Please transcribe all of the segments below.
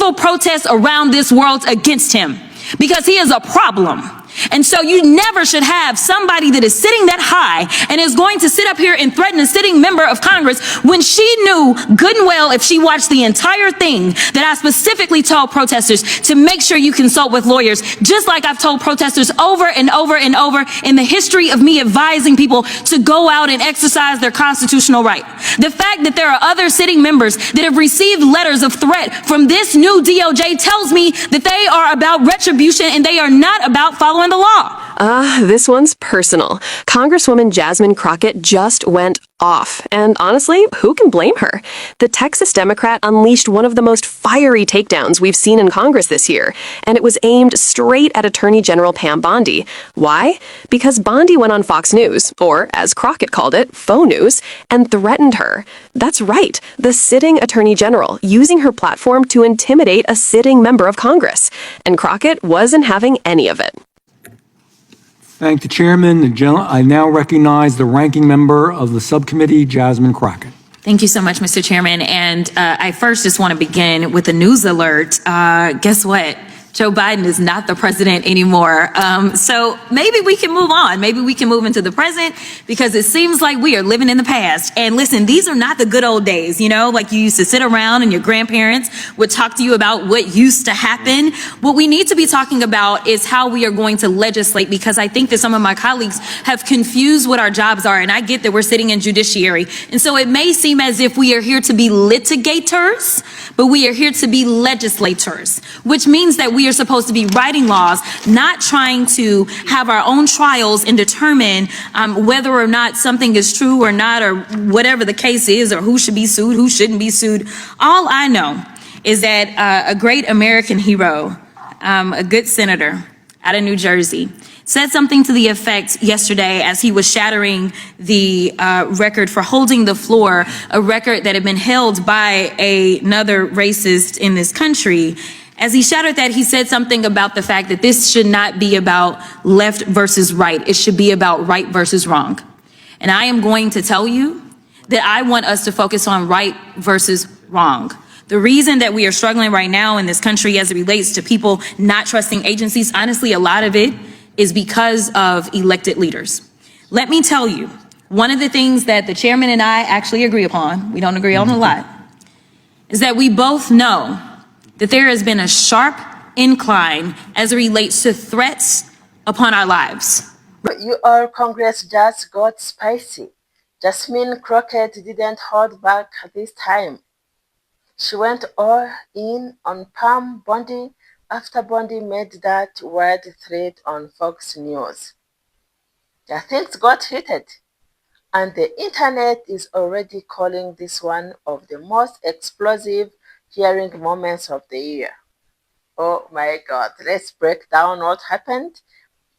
peaceful protests around this world against him because he is a problem. And so you never should have somebody that is sitting that high and is going to sit up here and threaten a sitting member of Congress when she knew good and well, if she watched the entire thing, that I specifically told protesters to make sure you consult with lawyers, just like I've told protesters over and over and over in the history of me advising people to go out and exercise their constitutional right. The fact that there are other sitting members that have received letters of threat from this new DOJ tells me that they are about retribution and they are not about following the law. This one's personal. Congresswoman Jasmine Crockett just went off. And honestly, who can blame her? The Texas Democrat unleashed one of the most fiery takedowns we've seen in Congress this year, and it was aimed straight at Attorney General Pam Bondi. Why? Because Bondi went on Fox News, or as Crockett called it, faux news, and threatened her. That's right, the sitting Attorney General, using her platform to intimidate a sitting member of Congress. And Crockett wasn't having any of it. Thank the chairman. I now recognize the ranking member of the subcommittee, Jasmine Crockett. Thank you so much, Mr. Chairman. And I first just want to begin with a news alert. Guess what? Joe Biden is not the president anymore. So maybe we can move on. Maybe we can move into the present, because it seems like we are living in the past. And listen, these are not the good old days, you know, like you used to sit around and your grandparents would talk to you about what used to happen. What we need to be talking about is how we are going to legislate, because I think that some of my colleagues have confused what our jobs are. And I get that we're sitting in judiciary. And so it may seem as if we are here to be litigators, but we are here to be legislators, which means that we are supposed to be writing laws, not trying to have our own trials and determine whether or not something is true or not, or whatever the case is, or who should be sued, who shouldn't be sued. All I know is that a great American hero, a good senator out of New Jersey, said something to the effect yesterday as he was shattering the record for holding the floor, a record that had been held by another racist in this country. As he shattered that, he said something about the fact that this should not be about left versus right. It should be about right versus wrong. And I am going to tell you that I want us to focus on right versus wrong. The reason that we are struggling right now in this country as it relates to people not trusting agencies, honestly, a lot of it is because of elected leaders. Let me tell you, one of the things that the chairman and I actually agree upon, we don't agree on a lot, is that we both know that there has been a sharp incline as it relates to threats upon our lives. Your Congress just got spicy. Jasmine Crockett didn't hold back this time. She went all in on Pam Bondi after Bondi made that word threat on Fox News. Yeah, things got heated, and the internet is already calling this one of the most explosive hearing moments of the year. Oh my God, let's break down what happened,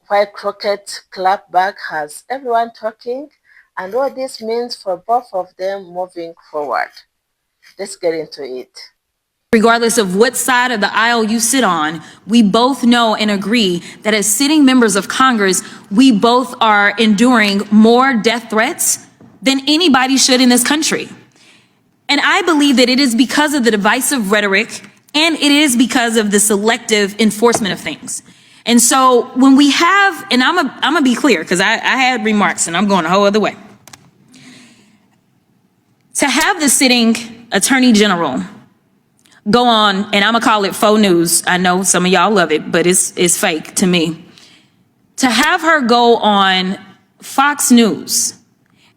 why Crockett clapback has everyone talking, and what this means for both of them moving forward. Let's get into it. Regardless of what side of the aisle you sit on, we both know and agree that as sitting members of Congress, we both are enduring more death threats than anybody should in this country. And I believe that it is because of the divisive rhetoric, and it is because of the selective enforcement of things. And so when we have, and I'm gonna be clear, because I had remarks and I'm going a whole other way. To have the sitting Attorney General go on, and I'm gonna call it faux news. I know some of y'all love it, but it's fake to me. To have her go on Fox News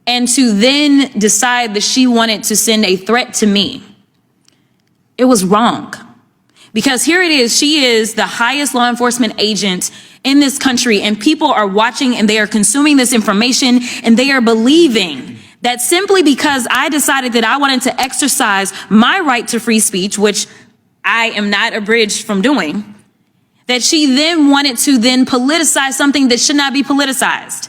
and to then decide that she wanted to send a threat to me, it was wrong. Because here it is, she is the highest law enforcement agent in this country, and people are watching and they are consuming this information, and they are believing that simply because I decided that I wanted to exercise my right to free speech, which I am not abridged from doing, that she then wanted to then politicize something that should not be politicized.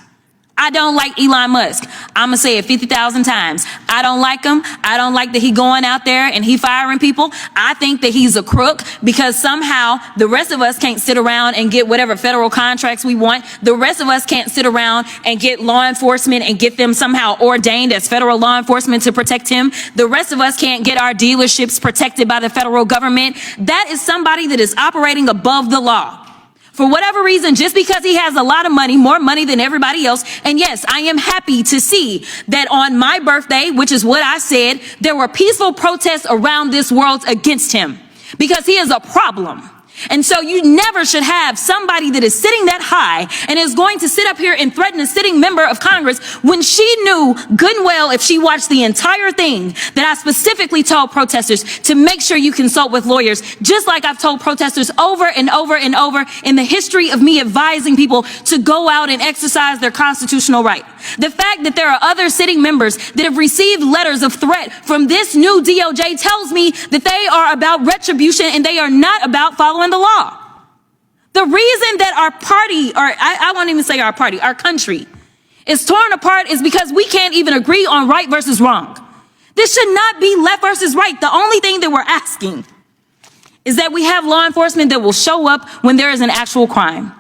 I don't like Elon Musk. I'm going to say it 50,000 times. I don't like him. I don't like that he going out there and he firing people. I think that he's a crook because somehow the rest of us can't sit around and get whatever federal contracts we want. The rest of us can't sit around and get law enforcement and get them somehow ordained as federal law enforcement to protect him. The rest of us can't get our dealerships protected by the federal government. That is somebody that is operating above the law. For whatever reason, just because he has a lot of money, more money than everybody else. And yes, I am happy to see that on my birthday, which is what I said, there were peaceful protests around this world against him because he is a problem. And so you never should have somebody that is sitting that high and is going to sit up here and threaten a sitting member of Congress when she knew good and well, if she watched the entire thing, that I specifically told protesters to make sure you consult with lawyers, just like I've told protesters over and over and over in the history of me advising people to go out and exercise their constitutional right. The fact that there are other sitting members that have received letters of threat from this new DOJ tells me that they are about retribution and they are not about following the law. The reason that our party, or I won't even say our party, our country is torn apart is because we can't even agree on right versus wrong. This should not be left versus right. The only thing that we're asking is that we have law enforcement that will show up when there is an actual crime.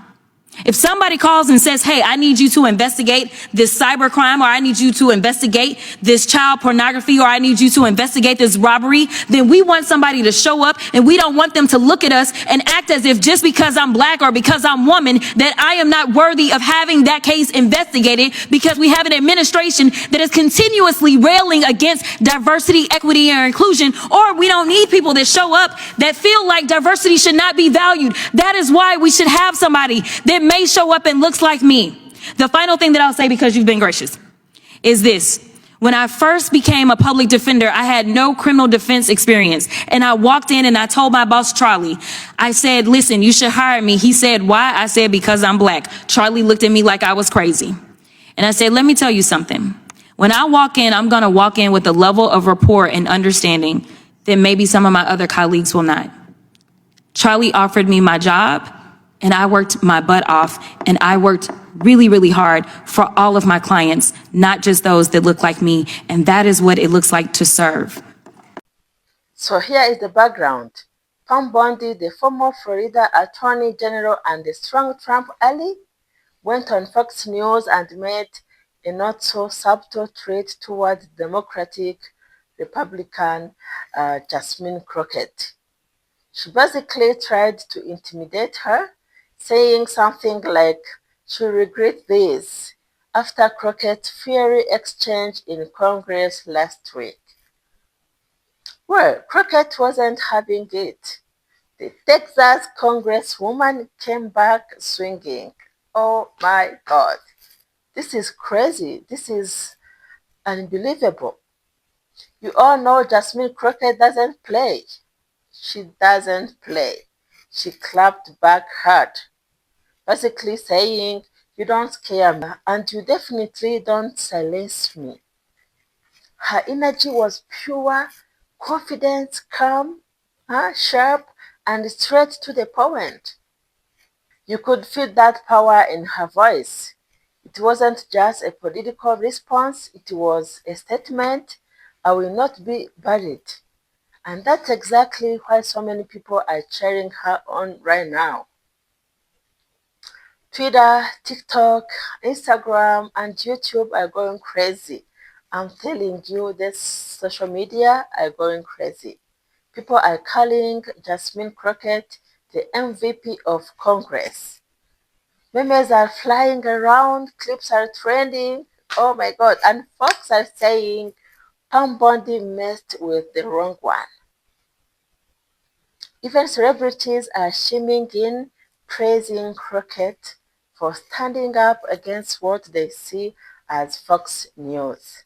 If somebody calls and says, hey, I need you to investigate this cyber crime, or I need you to investigate this child pornography, or I need you to investigate this robbery, then we want somebody to show up, and we don't want them to look at us and act as if just because I'm black or because I'm woman, that I am not worthy of having that case investigated, because we have an administration that is continuously railing against diversity, equity, and inclusion, or we don't need people that show up that feel like diversity should not be valued. That is why we should have somebody that may show up and looks like me. The final thing that I'll say, because you've been gracious, is this. When I first became a public defender, I had no criminal defense experience. And I walked in and I told my boss, Charlie, I said, listen, you should hire me. He said, why? I said, because I'm black. Charlie looked at me like I was crazy. And I said, let me tell you something. When I walk in, I'm going to walk in with a level of rapport and understanding that maybe some of my other colleagues will not. Charlie offered me my job, and I worked my butt off, and I worked really, really hard for all of my clients, not just those that look like me. And that is what it looks like to serve. So here is the background. Pam Bondi, the former Florida Attorney General and a strong Trump ally, went on Fox News and made a not so subtle threat toward Democratic Republican Jasmine Crockett. She basically tried to intimidate her, saying something like she'll regret this after Crockett's fiery exchange in Congress last week. Well, Crockett wasn't having it. The Texas Congresswoman came back swinging. Oh my God. This is crazy. This is unbelievable. You all know Jasmine Crockett doesn't play. She doesn't play. She clapped back hard, basically saying, you don't scare me and you definitely don't silence me. Her energy was pure, confident, calm, sharp, and straight to the point. You could feel that power in her voice. It wasn't just a political response, it was a statement. I will not be buried. And that's exactly why so many people are cheering her on right now. Twitter, TikTok, Instagram, and YouTube are going crazy. I'm telling you, this social media are going crazy. People are calling Jasmine Crockett the MVP of Congress. Memes are flying around, clips are trending. Oh my God. And folks are saying Pam Bondi messed with the wrong one. Even celebrities are chiming in, praising Crockett for standing up against what they see as Fox News.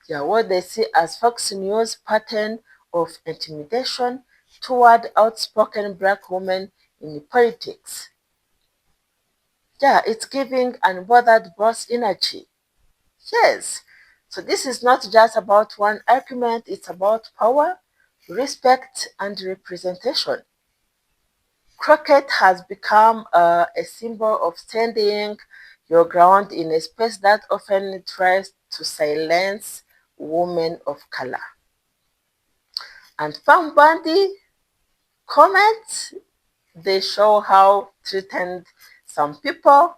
Yeah, what they see as Fox News pattern of intimidation toward outspoken black women in politics. Yeah, it's giving unbothered boss energy. Yes. So this is not just about one argument, it's about power, respect, and representation. Crockett has become a symbol of standing your ground in a space that often tries to silence women of color. And Pam Bondi comments, they show how threatened some people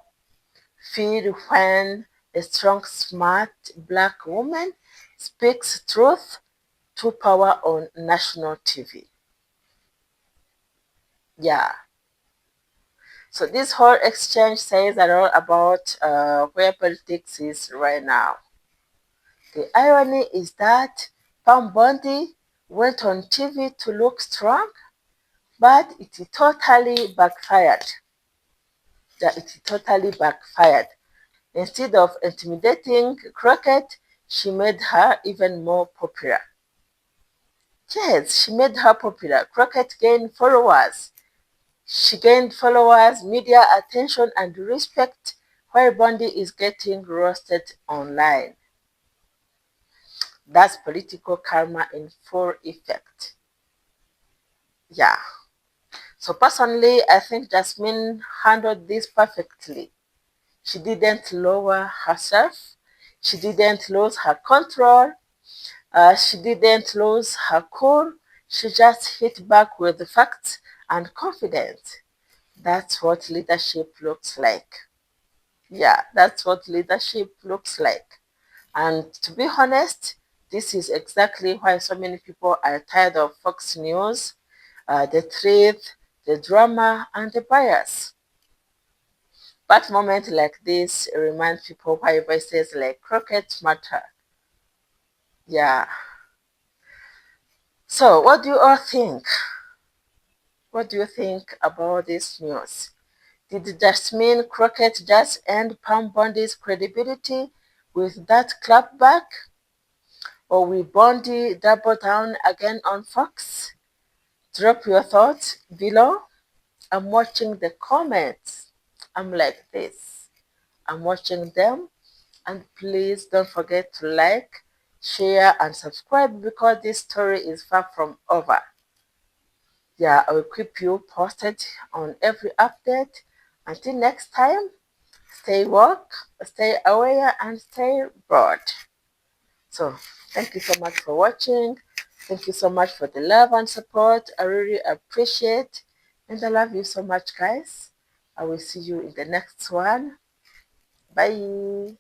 feel when a strong, smart black woman speaks truth to power on national TV. Yeah. So this whole exchange says a lot about where politics is right now. The irony is that Pam Bondi went on TV to look strong, but it totally backfired. It totally backfired. Instead of intimidating Crockett, she made her even more popular. Yes, she made her popular. Crockett gained followers. She gained followers, media attention, and respect, while Bondi is getting roasted online. That's political karma in full effect. Yeah. So personally, I think Jasmine handled this perfectly. She didn't lower herself. She didn't lose her control. She didn't lose her cool. She just hit back with the facts and confidence. That's what leadership looks like. Yeah, that's what leadership looks like. And to be honest, this is exactly why so many people are tired of Fox News, the truth, the drama, and the bias. But moments like this remind people why voices like Crockett matter. Yeah. So, what do you all think? What do you think about this news? Did Jasmine Crockett just end Pam Bondi's credibility with that clapback? Or will Bondi double down again on Fox? Drop your thoughts below. I'm watching the comments. I'm like this. I'm watching them. And please don't forget to like, share, and subscribe because this story is far from over. Yeah, I will keep you posted on every update. Until next time, stay woke, stay aware, and stay broad. So, thank you so much for watching. Thank you so much for the love and support. I really appreciate, and I love you so much, guys. I will see you in the next one. Bye.